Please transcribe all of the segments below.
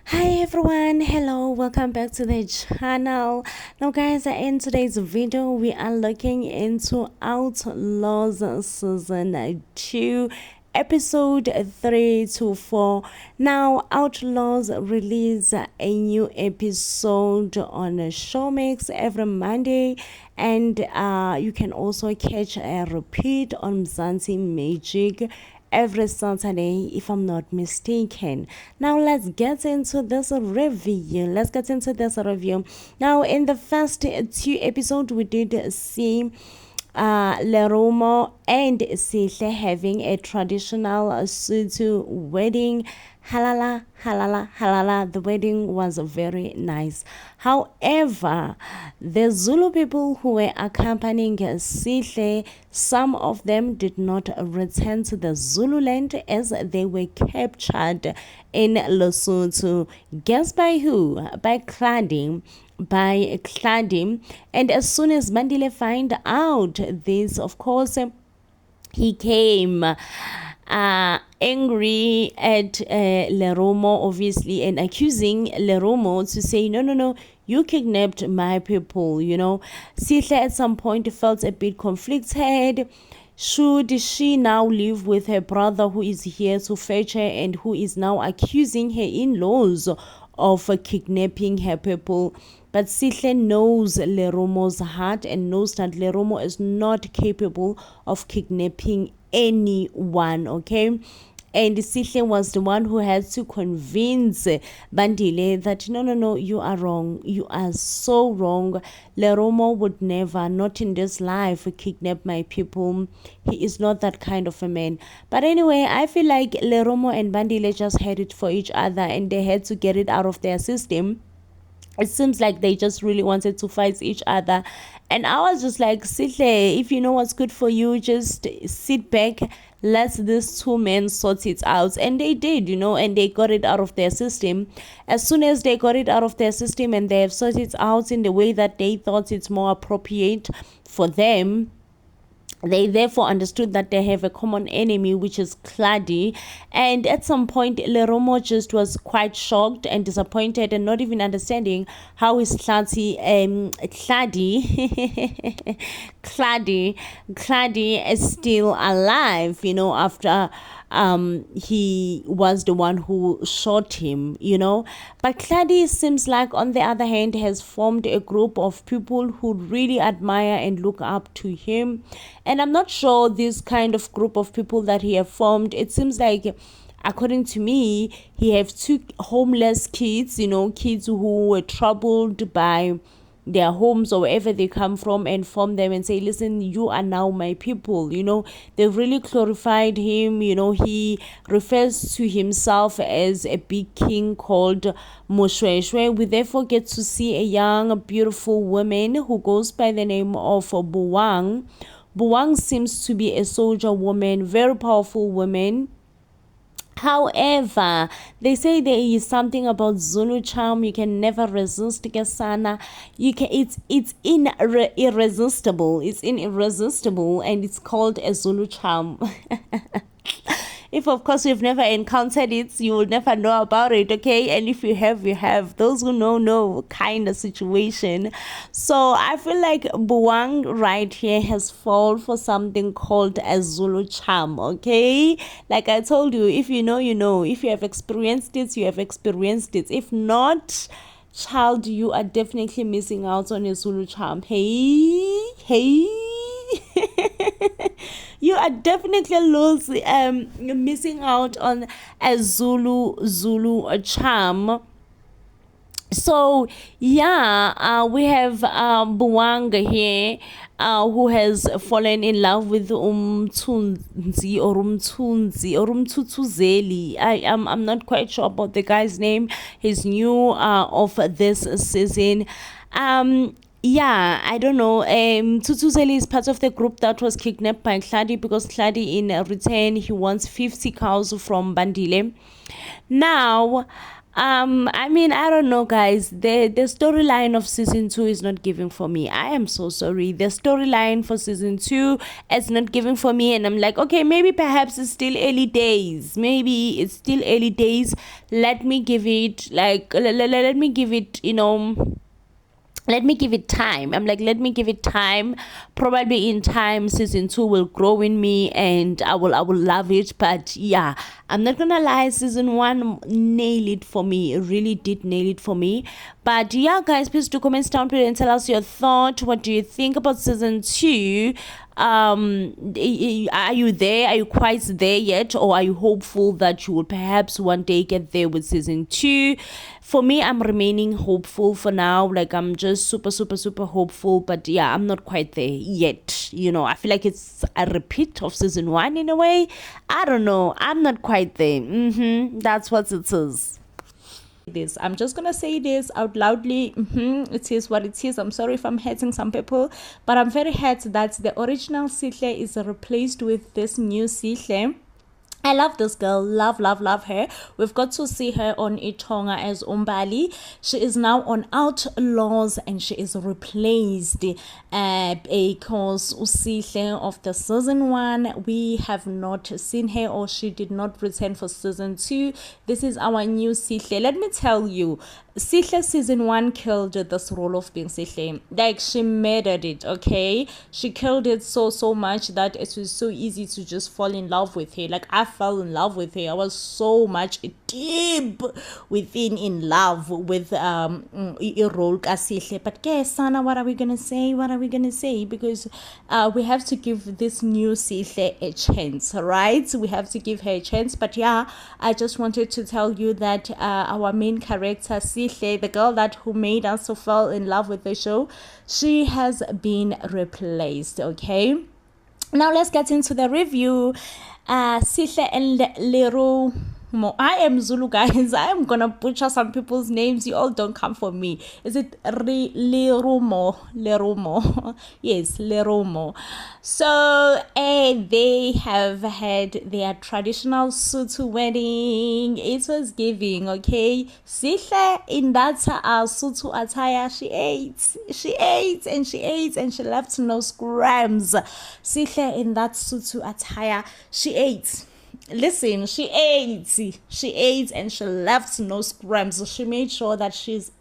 Hi everyone, hello, welcome back to the channel. Now guys, in today's video we are looking into Outlaws season 2 episode 3 to 4. Now Outlaws release a new episode on Showmax every Monday, and you can also catch a repeat on Mzansi Magic every Saturday, if I'm not mistaken. Now let's get into this review. Now, in the first two episodes, we did see Leromo and Sihle having a traditional Sotho wedding. Halala, halala, halala. The wedding was very nice. However, the Zulu people who were accompanying Sihle, some of them did not return to the Zululand as they were captured in Lesotho. Guess by who? By Claddie. And as soon as bandile find out this, of course, he came angry at Leromo, obviously, and accusing Leromo to say, no, you kidnapped my people. Sihle at some point felt a bit conflicted. Should she now live with her brother who is here to fetch her and who is now accusing her in-laws of kidnapping her people? But Sihle knows Leromo's heart and knows that Leromo is not capable of kidnapping anyone, okay? And Sihle was the one who had to convince Bandile that no, you are wrong. You are so wrong. Leromo would never, not in this life, kidnap my people. He is not that kind of a man. But anyway, I feel like Leromo and Bandile just had it for each other and they had to get it out of their system. It seems like they just really wanted to fight each other. And I was just like, Sihle, if you know what's good for you, just sit back. Let these two men sort it out. And they did, and they got it out of their system. As soon as they got it out of their system and they have sorted it out in the way that they thought it's more appropriate for them, they therefore understood that they have a common enemy, which is Claddie. And at some point, Leromo just was quite shocked and disappointed and not even understanding how is Tladi is still alive, after he was the one who shot him, But Claddie seems like, on the other hand, has formed a group of people who really admire and look up to him. And I'm not sure this kind of group of people that he have formed, it seems like, according to me, he have two homeless kids, kids who were troubled by their homes or wherever they come from, and form them and say, listen, you are now my people. They've really glorified him. He refers to himself as a big king called Moshweshwe. We therefore get to see a young beautiful woman who goes by the name of Buang. Buang seems to be a soldier woman, very powerful woman. However, they say there is something about Zulu charm you can never resist, Kesana. It's irresistible. It's irresistible, and it's called a Zulu charm. If, of course, you've never encountered it, you will never know about it, okay? And if you have, you have. Those who know kind of situation. So I feel like Buang right here has fallen for something called a Zulu charm, okay? Like I told you, if you know, you know. If you have experienced it, you have experienced it. If not, child, you are definitely missing out on a Zulu charm. Hey. You are definitely missing out on a Zulu charm. So yeah, we have Buang here, who has fallen in love with Umtunzi or Umtutuzeli. I'm not quite sure about the guy's name. He's new of this season. Yeah, I don't know. Tutuzeli is part of the group that was kidnapped by Tladi, because Tladi, in return, he wants 50 cows from Bandile. Now, I mean, I don't know, guys. The storyline of season 2 is not giving for me. I am so sorry. The storyline for season 2 is not giving for me, and I'm like, okay, maybe perhaps it's still early days. Maybe it's still early days. Let me give it let me give it, let me give it time. I'm like, let me give it time. Probably in time season 2 will grow in me, and I will love it. But yeah, I'm not gonna lie, season 1 nailed it for me. It really did nail it for me. But yeah, guys, please do comment down below and tell us your thought. What do you think about season 2? Are you there? Are you quite there yet, or are you hopeful that you will perhaps one day get there with season 2? For me, I'm remaining hopeful for now. Like, I'm just super hopeful, but yeah, I'm not quite there yet. I feel like it's a repeat of season 1 in a way. I don't know, I'm not quite there. That's what it is. I'm just gonna say this out loudly. It is what it is. I'm sorry if I'm hurting some people, but I'm very hurt that the original Sihle is replaced with this new Sihle. I love this girl, love her. We've got to see her on Itonga as Umbali. She is now on Outlaws, and she is replaced because Usihle of the season 1, we have not seen her, or she did not return for season 2. This is our new Sihle. Let me tell you, Sihle season 1 killed this role of being Sihle. Like, she murdered it, okay? She killed it so much that it was so easy to just fall in love with her. Like, I fell in love with her. I was so much deep within in love with role Sihle. But guess, Sana, what are we gonna say? Because we have to give this new Sihle a chance, right? We have to give her a chance. But yeah, I just wanted to tell you that our main character Sihle, the girl who made us so fall in love with the show, she has been replaced. Okay, now let's get into the review. Sihle and Leru. I am Zulu, guys. I am gonna butcher some people's names. You all don't come for me. Is it Lerumo? Yes, Lerumo. So they have had their traditional Sotho wedding. It was giving, okay. Sihle in that Sotho attire, she ate and she left no scrams. Sihle in that Sotho attire, she ate. Listen, she ate and she left no scrams. She made sure that she's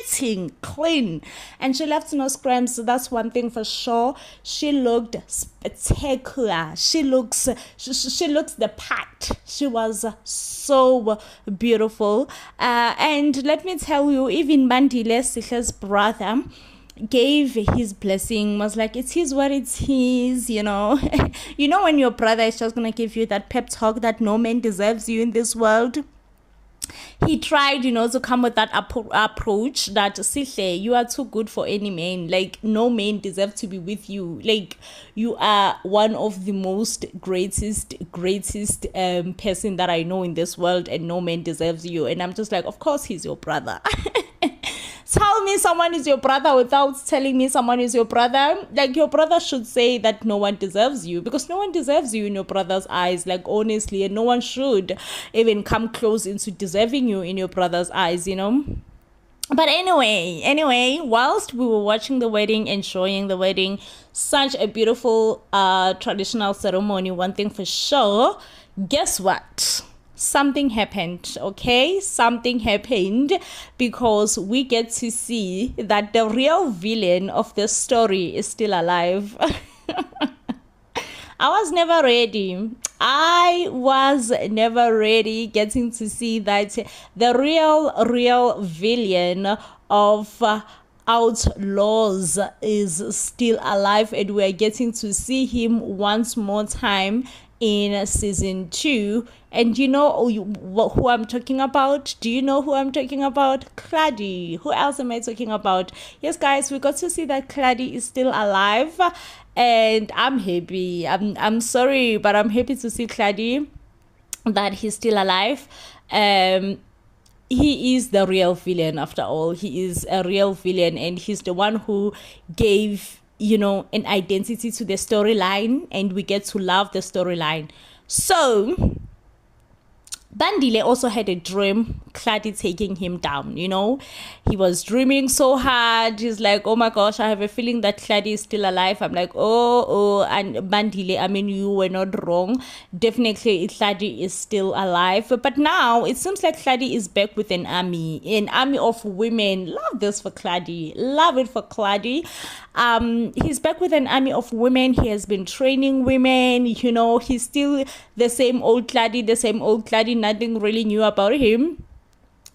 eating clean, and she left no scrams. So that's one thing for sure. She looked spectacular. She looks the part. She was so beautiful. And let me tell you, even bandile, Sihle's brother, gave his blessing, was like, it is what it is, you know when your brother is just gonna give you that pep talk that no man deserves you in this world. He tried, to come with that approach that, Sihle, you are too good for any man. Like, no man deserves to be with you. Like, you are one of the most greatest person that I know in this world, and no man deserves you. And I'm just like, of course he's your brother. Tell me someone is your brother without telling me someone is your brother. Like, your brother should say that no one deserves you, because no one deserves you in your brother's eyes, like, honestly, and no one should even come close into deserving you in your brother's eyes, But anyway, whilst we were watching the wedding, enjoying the wedding, such a beautiful traditional ceremony, one thing for sure, guess what? Something happened, okay? Something happened, because we get to see that the real villain of the story is still alive. I was never ready getting to see that the real villain of Outlaws is still alive, and we're getting to see him once more time in season 2. And you know who I'm talking about? Do you know who I'm talking about? Claddie. Who else am I talking about? Yes, guys, we got to see that Claddie is still alive, and I'm happy. I'm sorry, but I'm happy to see Claddie, that he's still alive. He is the real villain after all. He is a real villain, and he's the one who gave an identity to the storyline, and we get to love the storyline. So Bandile also had a dream, Claddie taking him down, you know. He was dreaming so hard. He's like, oh my gosh, I have a feeling that Claddie is still alive. I'm like, oh, and Bandile, I mean, you were not wrong. Definitely, Tladi is still alive. But now, it seems like Claddie is back with an army of women. Love this for Claddie. Love it for Claddie. He's back with an army of women. He has been training women, you know. He's still the same old Claddie. Nothing really new about him.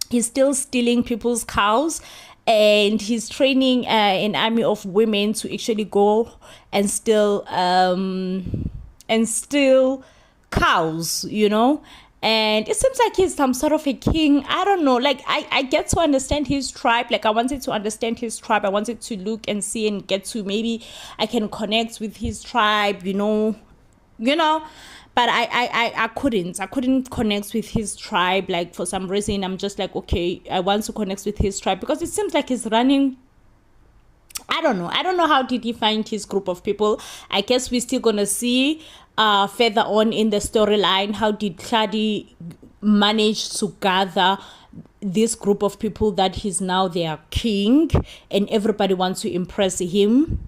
He's still stealing people's cows, and he's training an army of women to actually go and steal cows, you know. And it seems like he's some sort of a king. I don't know. Like, I get to understand his tribe. Like, I wanted to understand his tribe. I wanted to look and see and get to, maybe I can connect with his tribe, you know. But I couldn't connect with his tribe. Like, for some reason, I'm just like, okay, I want to connect with his tribe, because it seems like he's running. I don't know how did he find his group of people. I guess we're still gonna see further on in the storyline, how did Claddie manage to gather this group of people that he's now their king, and everybody wants to impress him.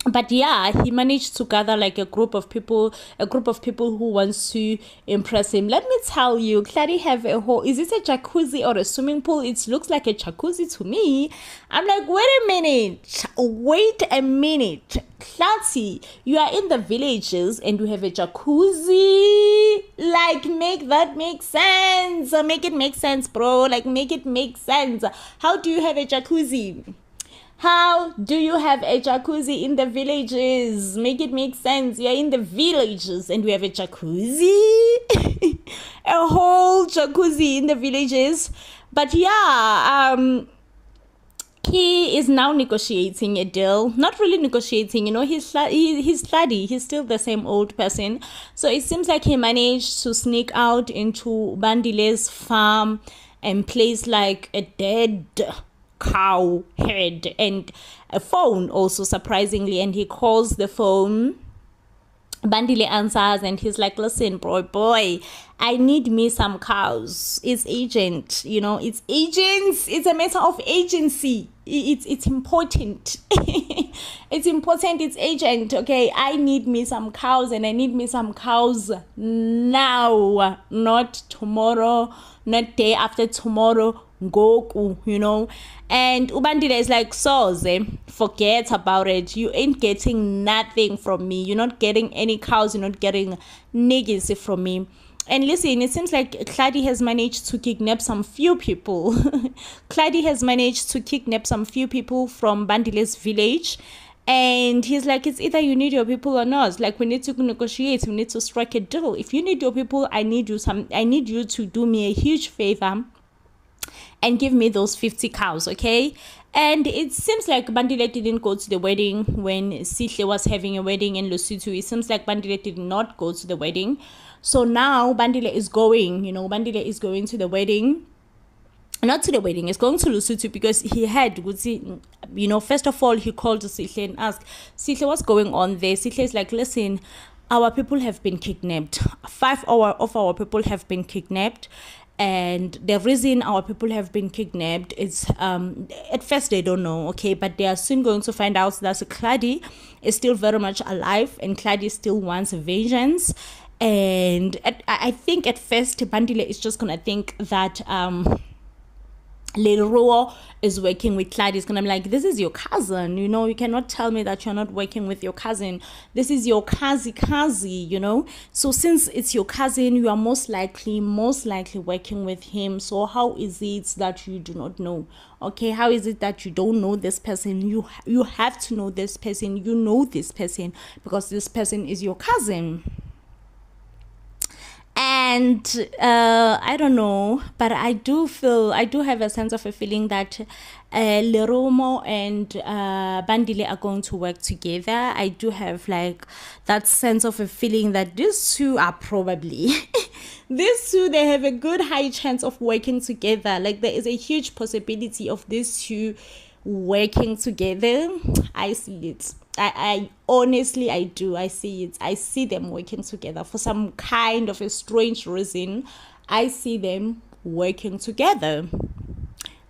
But yeah, he managed to gather like a group of people who wants to impress him. Let me tell you, Claddie have a whole, is this a jacuzzi or a swimming pool? It looks like a jacuzzi to me. I'm like, wait a minute, Claddie, you are in the villages and you have a jacuzzi. Like, make that make sense. Make it make sense, bro. Like, make it make sense. How do you have a jacuzzi? How do you have a jacuzzi in the villages? Make it make sense. You're in the villages and we have a jacuzzi. A whole jacuzzi in the villages. But yeah, he is now negotiating a deal. Not really negotiating, you know, he's Tladi. He's still the same old person. So it seems like he managed to sneak out into Bandile's farm and place like a dead cow head and a phone also, surprisingly, and he calls the phone. Bandile answers and he's like, listen, boy, I need me some cows. It's agent, you know, it's agents. It's a matter of agency. It's important. It's important. It's agent. Okay, I need me some cows, and I need me some cows now, not tomorrow, not day after tomorrow. Goku, you know. And Ubandile is like, Soze, forget about it. You ain't getting nothing from me. You're not getting any cows. You're not getting niggas from me. And listen, it seems like Claddie has managed to kidnap some few people. Claddie has managed to kidnap some few people from Bandile's village. And he's like, it's either you need your people or not. Like, we need to negotiate. We need to strike a deal. If you need your people, I need you to do me a huge favor and give me those 50 cows, okay? And it seems like Bandile didn't go to the wedding when Sihle was having a wedding in Lesotho. It seems like Bandile did not go to the wedding. So now Bandile is going, you know, Bandile is going to the wedding. Not to the wedding, it's going to Lesotho because he had, you know, first of all, he called Sihle and asked, Sihle, what's going on there? Sihle is like, listen, our people have been kidnapped. 5 of our people have been kidnapped. And the reason our people have been kidnapped is, at first they don't know, okay, but they are soon going to find out that Claddie is still very much alive and Claddie still wants vengeance. And I think at first Bandile is just going to think that Little Ruo is working with Tladi. Is gonna be like, this is your cousin, you know, you cannot tell me that you're not working with your cousin. This is your kazi, you know. So since it's your cousin, you are most likely working with him. So how is it that you do not know? Okay, how is it that you don't know this person? You have to know this person. You know this person because this person is your cousin. And I don't know, but I do have a sense of a feeling that Leromo and Bandile are going to work together. I do have like that sense of a feeling that these two are probably they have a good high chance of working together. Like, there is a huge possibility of these two working together. I see it. I honestly, I see it. I see them working together for some kind of a strange reason. I see them working together.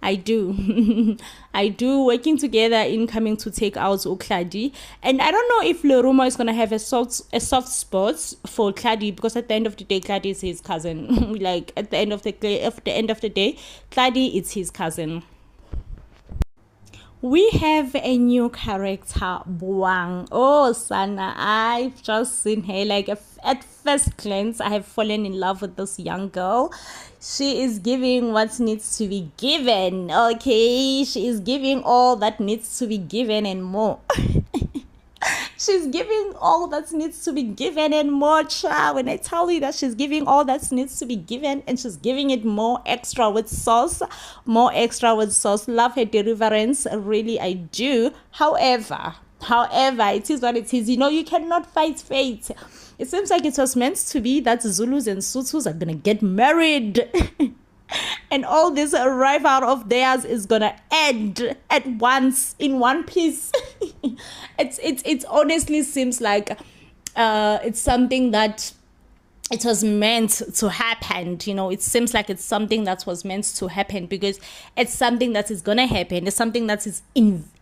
I do. I do, working together in coming to take out Tladi. And I don't know if Lerumo is going to have a soft spot for Claddie, because at the end of the day, Claddie is his cousin. Like, at the end of the day, Claddie is his cousin. We have a new character, Buang. Oh, Sana, I've just seen her. Like, at first glance, I have fallen in love with this young girl. She is giving what needs to be given, okay? She is giving all that needs to be given and more. She's giving all that needs to be given and more, child. When I tell you that she's giving all that needs to be given, and she's giving it more extra with sauce. Love her deliverance, really, I do. However, it is what it is. You know, you cannot fight fate. It seems like it was meant to be that Zulus and Sutus are gonna get married. And all this rival of theirs is gonna end at once, in one piece. It honestly seems like it's something that it was meant to happen. You know, it seems like it's something that was meant to happen, because it's something that is gonna happen. It's something that is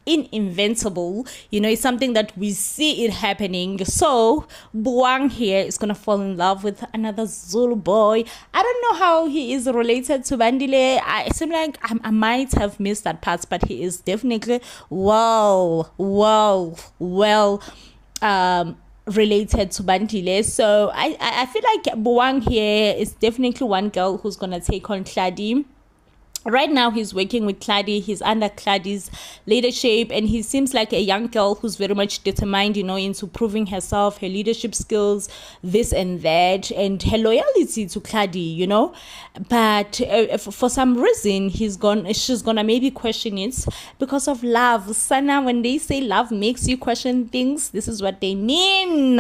inventable. You know, it's something that we see it happening. So Buang here is gonna fall in love with another Zulu boy. I don't know how he is related to Bandile. I seem like I might have missed that part, but he is definitely well related to Bandile. So I feel like Buang here is definitely one girl who's gonna take on Tladi. Right now, he's working with Tladi. He's under Tladi's leadership, and he seems like a young girl who's very much determined, you know, into proving herself, her leadership skills, this and that, and her loyalty to Tladi, you know. But for some reason, she's gonna maybe question it because of love. Sana, when they say love makes you question things, this is what they mean.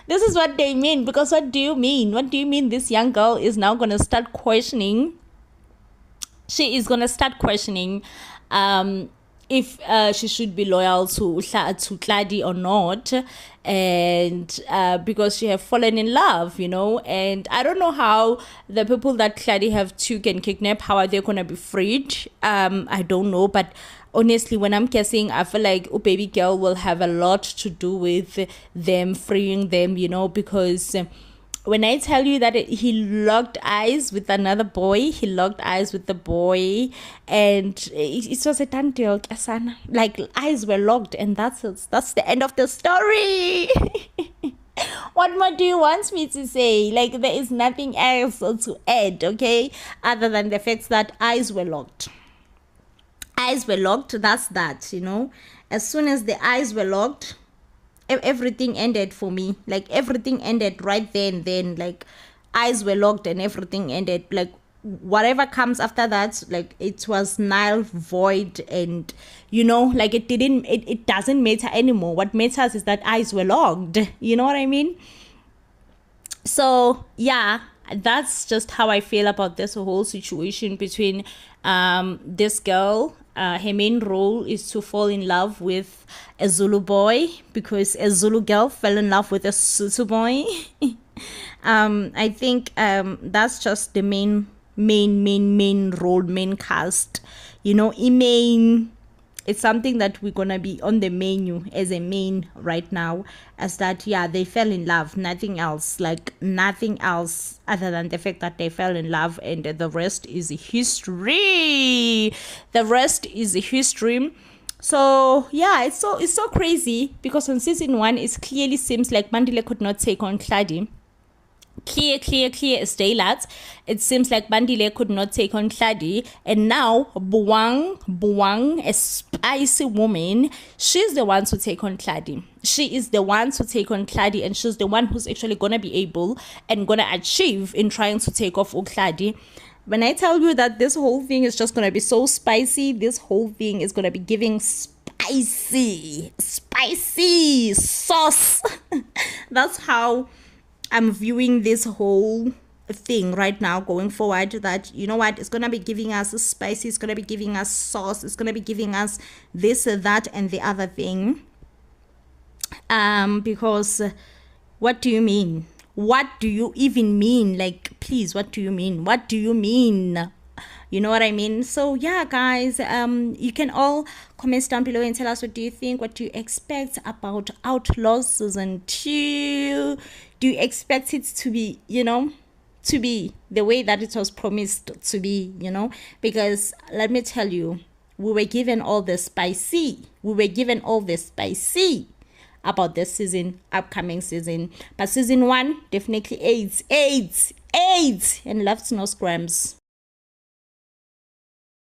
This is what they mean. Because what do you mean? What do you mean this young girl is now going to start questioning? She is going to start questioning if she should be loyal to Tladi or not. And because she have fallen in love, you know. And I don't know how the people that Tladi have took and kidnapped, how are they going to be freed? I don't know. But honestly, when I'm guessing, I feel like baby girl will have a lot to do with them freeing them, you know, because when I tell you that he locked eyes with another boy, he locked eyes with the boy, and it was a done deal, Asana. Like, eyes were locked, and that's the end of the story. What more do you want me to say? Like, there is nothing else to add, okay, other than the fact that eyes were locked. Eyes were locked, that's that, you know. As soon as the eyes were locked, everything ended for me. Like, everything ended right then. Like, eyes were locked and everything ended. Like, whatever comes after that, like, it was null, void, and, you know, like, it doesn't matter anymore. What matters is that eyes were locked. You know what I mean? So, yeah, that's just how I feel about this whole situation between this girl. Her main role is to fall in love with a Zulu boy, because a Zulu girl fell in love with a Sutu boy. I think that's just the main role, main cast. You know, it's something that we're gonna be on the menu as a main right now, as that, yeah, they fell in love, nothing else, like nothing else other than the fact that they fell in love, and the rest is history. So yeah, it's so crazy, because on season 1 it clearly seems like Bandile could not take on Claddie. Clear as daylight. It seems like Bandile could not take on Tladi, and now Buang, a spicy woman, she's the one to take on Tladi. She is the one to take on Tladi, and she's the one who's actually gonna be able and gonna achieve in trying to take off Tladi. When I tell you that this whole thing is just gonna be so spicy, this whole thing is gonna be giving spicy sauce. That's how I'm viewing this whole thing right now going forward, that, you know what, it's gonna be giving us spicy, it's gonna be giving us sauce, it's gonna be giving us this, that, and the other thing. Because what do you mean what do you even mean? Like, please, what do you mean? What do you mean? You know what I mean? So yeah, guys, you can all comment down below and tell us, what do you think? What do you expect about Outlaws season 2? Do you expect it to be, to be the way that it was promised to be, because let me tell you, we were given all the spicy. About this season, upcoming season. But season 1, definitely AIDS, and left no scrams.